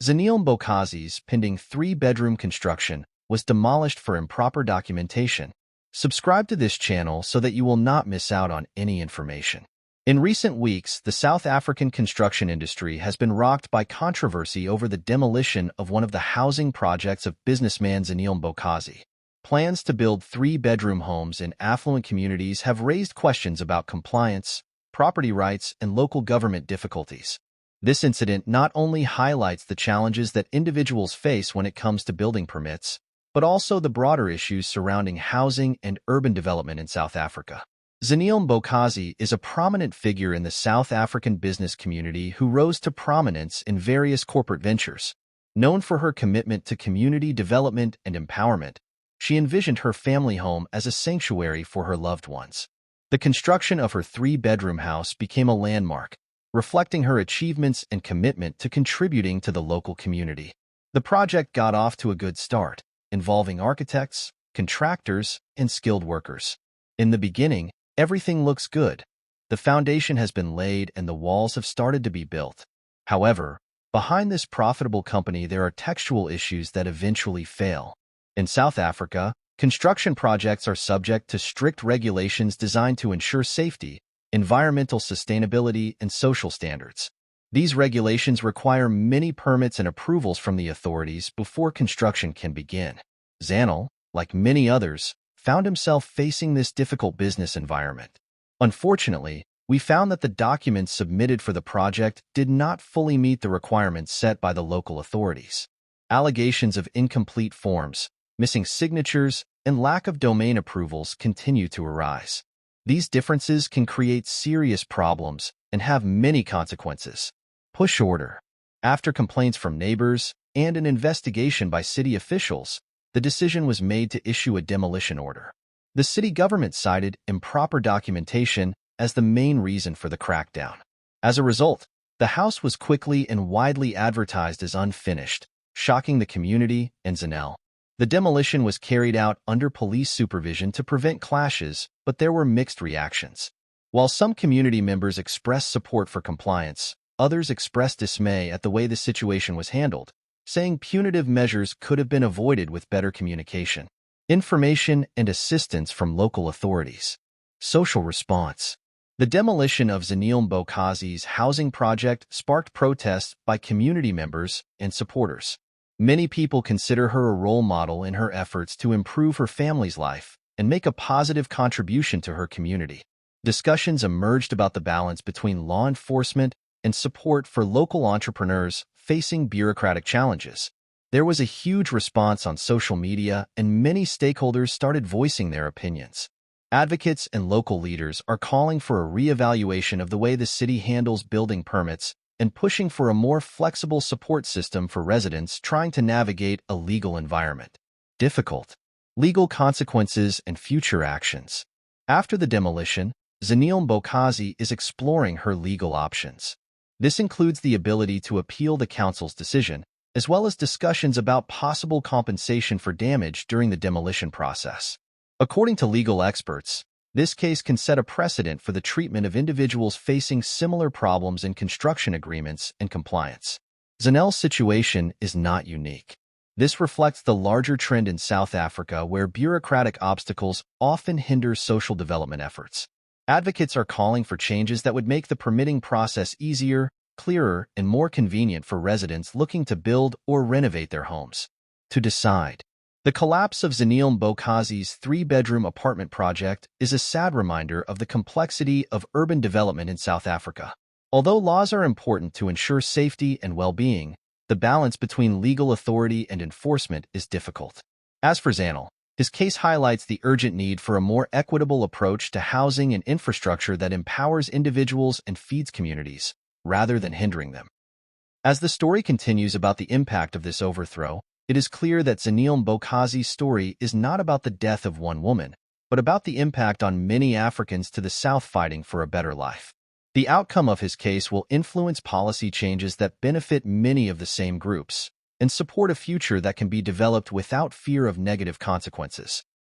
Zanele Mbokazi's pending three-bedroom construction was demolished for improper documentation. Subscribe to this channel so that you will not miss out on any information. In recent weeks, the South African construction industry has been rocked by controversy over the demolition of one of the housing projects of businessman Zanele Mbokazi. Plans to build three-bedroom homes in affluent communities have raised questions about compliance, property rights, and local government difficulties. This incident not only highlights the challenges that individuals face when it comes to building permits, but also the broader issues surrounding housing and urban development in South Africa. Zanele Mbokazi is a prominent figure in the South African business community who rose to prominence in various corporate ventures. Known for her commitment to community development and empowerment, she envisioned her family home as a sanctuary for her loved ones. The construction of her three-bedroom house became a landmark, reflecting her achievements and commitment to contributing to the local community. The project got off to a good start, involving architects, contractors, and skilled workers. In the beginning, everything looks good. The foundation has been laid and the walls have started to be built. However, behind this profitable company there are textual issues that eventually fail. In South Africa, construction projects are subject to strict regulations designed to ensure safety, environmental sustainability, and social standards. These regulations require many permits and approvals from the authorities before construction can begin. Zanele, like many others, found himself facing this difficult business environment. Unfortunately, we found that the documents submitted for the project did not fully meet the requirements set by the local authorities. Allegations of incomplete forms, missing signatures, and lack of domain approvals continue to arise. These differences can create serious problems and have many consequences. Push order. After complaints from neighbors and an investigation by city officials, the decision was made to issue a demolition order. The city government cited improper documentation as the main reason for the crackdown. As a result, the house was quickly and widely advertised as unfinished, shocking the community and Zanele. The demolition was carried out under police supervision to prevent clashes, but there were mixed reactions. While some community members expressed support for compliance, others expressed dismay at the way the situation was handled, saying punitive measures could have been avoided with better communication, information, and assistance from local authorities. Social response. The demolition of Zanele Mbokazi's housing project sparked protests by community members and supporters. Many people consider her a role model in her efforts to improve her family's life and make a positive contribution to her community. Discussions emerged about the balance between law enforcement and support for local entrepreneurs facing bureaucratic challenges. There was a huge response on social media, and many stakeholders started voicing their opinions. Advocates and local leaders are calling for a re-evaluation of the way the city handles building permits and pushing for a more flexible support system for residents trying to navigate a legal environment. Difficult. Legal consequences and future actions. After the demolition, Zanele Mbokazi is exploring her legal options. This includes the ability to appeal the council's decision, as well as discussions about possible compensation for damage during the demolition process. According to legal experts, this case can set a precedent for the treatment of individuals facing similar problems in construction agreements and compliance. Zanele's situation is not unique. This reflects the larger trend in South Africa where bureaucratic obstacles often hinder social development efforts. Advocates are calling for changes that would make the permitting process easier, clearer, and more convenient for residents looking to build or renovate their homes. To decide. The collapse of Zanele Mbokazi's three-bedroom apartment project is a sad reminder of the complexity of urban development in South Africa. Although laws are important to ensure safety and well-being, the balance between legal authority and enforcement is difficult. As for Zanele, his case highlights the urgent need for a more equitable approach to housing and infrastructure that empowers individuals and feeds communities, rather than hindering them. As the story continues about the impact of this overthrow, it is clear that Zanele Mbokazi's story is not about the death of one woman, but about the impact on many Africans to the South fighting for a better life. The outcome of his case will influence policy changes that benefit many of the same groups and support a future that can be developed without fear of negative consequences.